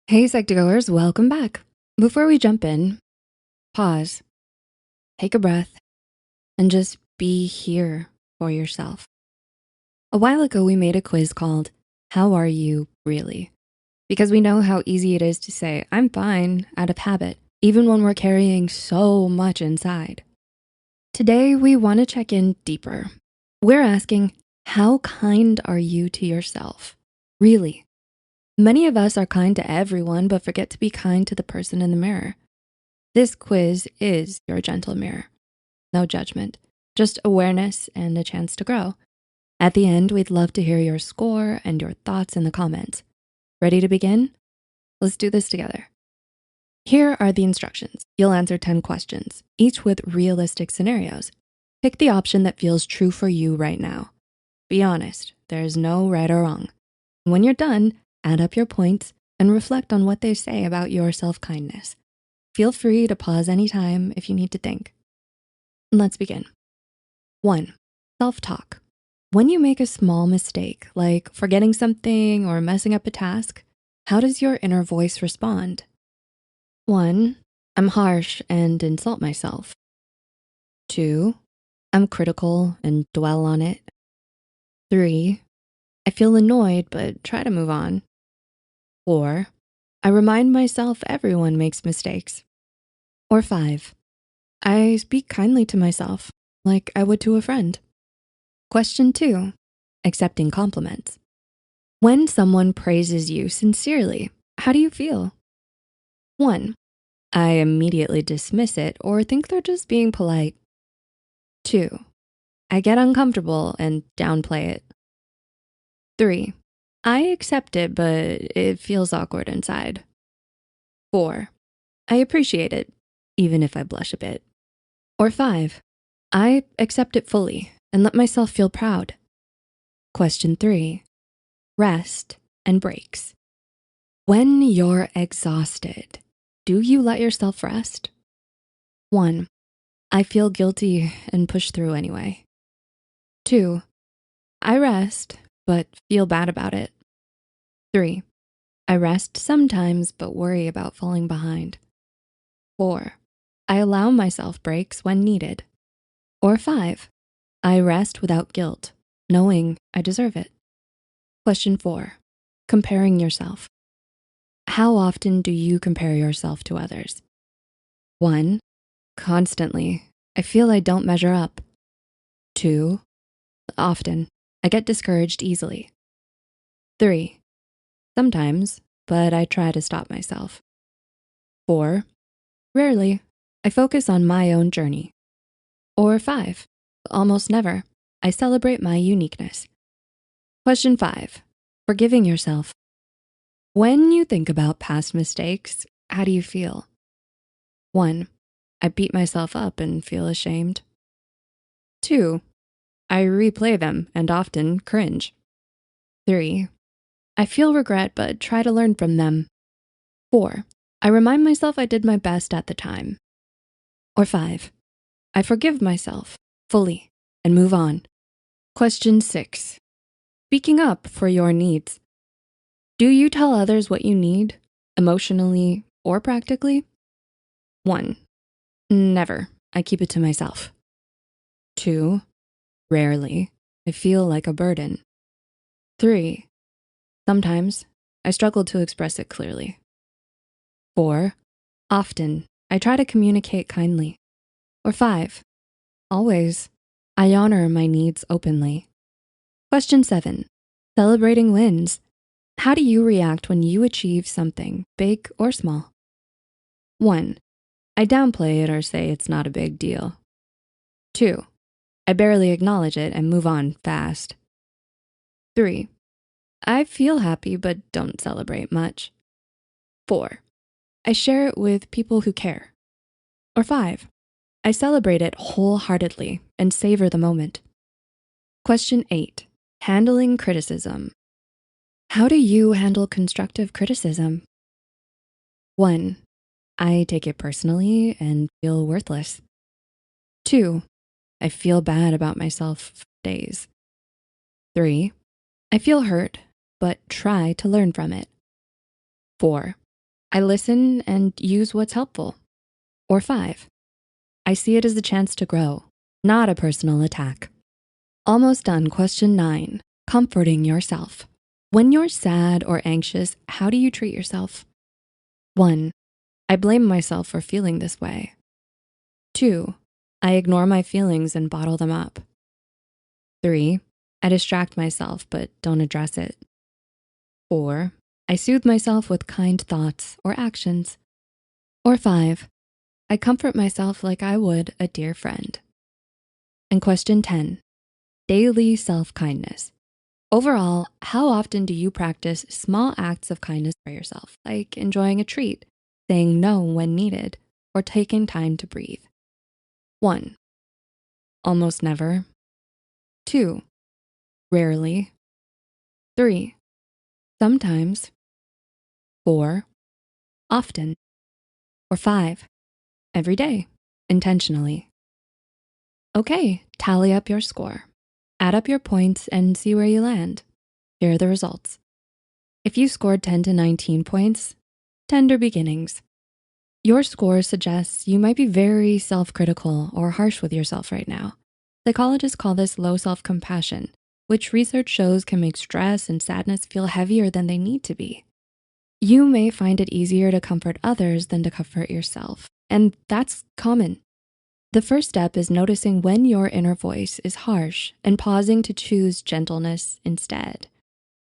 Hey, Psych2Goers, welcome back. Before we jump in, pause, take a breath, and just be here for yourself. A while ago, we made a quiz called, How Are You Really? Because we know how easy it is to say, I'm fine, out of habit, even when we're carrying so much inside. Today, we wanna check in deeper. We're asking, how kind are you to yourself? Really? Many of us are kind to everyone, but forget to be kind to the person in the mirror. This quiz is your gentle mirror. No judgment, just awareness and a chance to grow. At the end, we'd love to hear your score and your thoughts in the comments. Ready to begin? Let's do this together. Here are the instructions. You'll answer 10 questions, each with realistic scenarios. Pick the option that feels true for you right now. Be honest, there's no right or wrong. When you're done, add up your points and reflect on what they say about your self-kindness. Feel free to pause anytime if you need to think. Let's begin. 1, self-talk. When you make a small mistake, like forgetting something or messing up a task, how does your inner voice respond? 1, I'm harsh and insult myself. 2, I'm critical and dwell on it. 3, I feel annoyed but try to move on. 4, I remind myself everyone makes mistakes. Or 5, I speak kindly to myself, like I would to a friend. Question 2, accepting compliments. When someone praises you sincerely, how do you feel? 1, I immediately dismiss it or think they're just being polite. 2, I get uncomfortable and downplay it. 3, I accept it, but it feels awkward inside. 4, I appreciate it, even if I blush a bit. Or 5, I accept it fully and let myself feel proud. Question 3, rest and breaks. When you're exhausted, do you let yourself rest? 1, I feel guilty and push through anyway. 2, I rest, but feel bad about it. 3, I rest sometimes, but worry about falling behind. 4, I allow myself breaks when needed. Or 5, I rest without guilt, knowing I deserve it. Question 4, comparing yourself. How often do you compare yourself to others? 1, constantly. I feel I don't measure up. 2, often. I get discouraged easily. 3, sometimes, but I try to stop myself. 4, rarely. I focus on my own journey. Or 5, almost never. I celebrate my uniqueness. Question 5, forgiving yourself. When you think about past mistakes, how do you feel? 1, I beat myself up and feel ashamed. 2, I replay them and often cringe. 3, I feel regret but try to learn from them. 4, I remind myself I did my best at the time. Or 5, I forgive myself fully and move on. Question 6, speaking up for your needs. Do you tell others what you need, emotionally or practically? 1, never. I keep it to myself. 2, rarely. I feel like a burden. 3, sometimes. I struggle to express it clearly. 4, often. I try to communicate kindly. Or 5, always. I honor my needs openly. Question 7, celebrating wins. How do you react when you achieve something, big or small? 1, I downplay it or say it's not a big deal. 2, I barely acknowledge it and move on fast. 3, I feel happy but don't celebrate much. 4, I share it with people who care. Or 5, I celebrate it wholeheartedly and savor the moment. Question 8, handling criticism. How do you handle constructive criticism? 1, I take it personally and feel worthless. 2, I feel bad about myself for days. 3, I feel hurt, but try to learn from it. 4, I listen and use what's helpful. Or 5, I see it as a chance to grow, not a personal attack. Almost done. Question 9, comforting yourself. When you're sad or anxious, how do you treat yourself? 1, I blame myself for feeling this way. 2, I ignore my feelings and bottle them up. 3, I distract myself but don't address it. 4, I soothe myself with kind thoughts or actions. Or 5, I comfort myself like I would a dear friend. And question 10, daily self-kindness. Overall, how often do you practice small acts of kindness for yourself, like enjoying a treat, saying no when needed, or taking time to breathe? 1, almost never. 2, rarely. 3, sometimes. 4, often. Or 5, every day, intentionally. Okay, tally up your score. Add up your points and see where you land. Here are the results. If you scored 10 to 19 points, tender beginnings. Your score suggests you might be very self-critical or harsh with yourself right now. Psychologists call this low self-compassion, which research shows can make stress and sadness feel heavier than they need to be. You may find it easier to comfort others than to comfort yourself, and that's common. The first step is noticing when your inner voice is harsh and pausing to choose gentleness instead.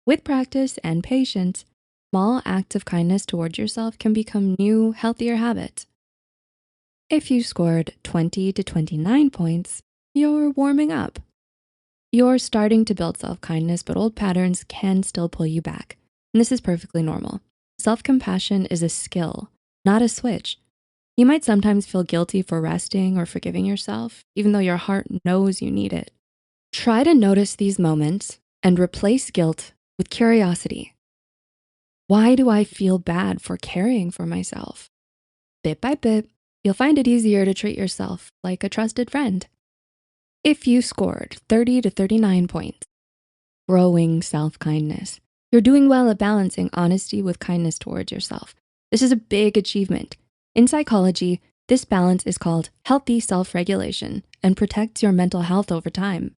With practice and patience, small acts of kindness towards yourself can become new, healthier habits. If you scored 20 to 29 points, you're warming up. You're starting to build self-kindness, but old patterns can still pull you back. And this is perfectly normal. Self-compassion is a skill, not a switch. You might sometimes feel guilty for resting or forgiving yourself, even though your heart knows you need it. Try to notice these moments and replace guilt with curiosity. Why do I feel bad for caring for myself? Bit by bit, you'll find it easier to treat yourself like a trusted friend. If you scored 30 to 39 points, growing self-kindness, you're doing well at balancing honesty with kindness towards yourself. This is a big achievement. In psychology, this balance is called healthy self-regulation and protects your mental health over time.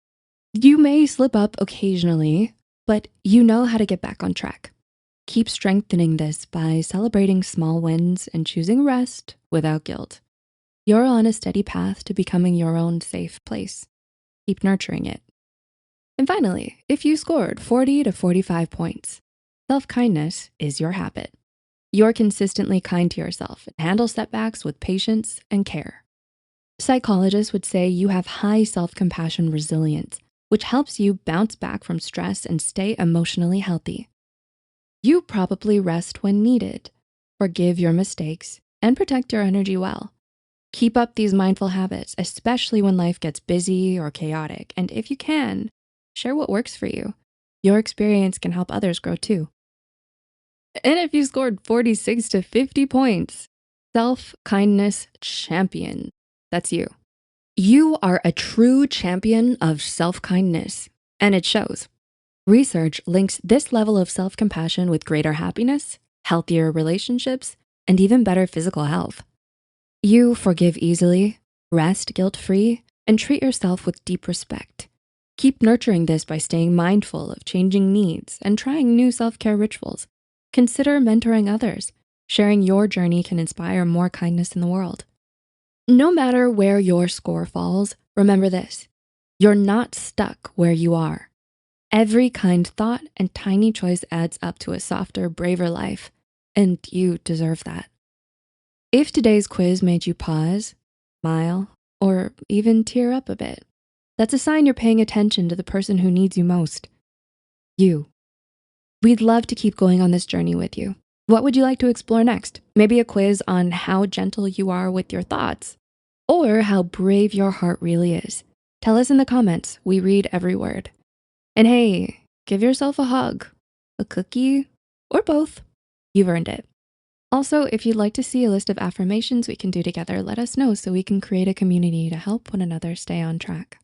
You may slip up occasionally, but you know how to get back on track. Keep strengthening this by celebrating small wins and choosing rest without guilt. You're on a steady path to becoming your own safe place. Keep nurturing it. And finally, if you scored 40 to 45 points, self-kindness is your habit. You're consistently kind to yourself and handle setbacks with patience and care. Psychologists would say you have high self-compassion resilience, which helps you bounce back from stress and stay emotionally healthy. You probably rest when needed, forgive your mistakes, and protect your energy well. Keep up these mindful habits, especially when life gets busy or chaotic. And if you can, share what works for you. Your experience can help others grow too. And if you scored 46 to 50 points, self-kindness champion, that's you. You are a true champion of self-kindness, and it shows. Research links this level of self-compassion with greater happiness, healthier relationships, and even better physical health. You forgive easily, rest guilt-free, and treat yourself with deep respect. Keep nurturing this by staying mindful of changing needs and trying new self-care rituals. Consider mentoring others. Sharing your journey can inspire more kindness in the world. No matter where your score falls, remember this: you're not stuck where you are. Every kind thought and tiny choice adds up to a softer, braver life, and you deserve that. If today's quiz made you pause, smile, or even tear up a bit, that's a sign you're paying attention to the person who needs you most, you. We'd love to keep going on this journey with you. What would you like to explore next? Maybe a quiz on how gentle you are with your thoughts, or how brave your heart really is. Tell us in the comments. We read every word. And hey, give yourself a hug, a cookie, or both. You've earned it. Also, if you'd like to see a list of affirmations we can do together, let us know so we can create a community to help one another stay on track.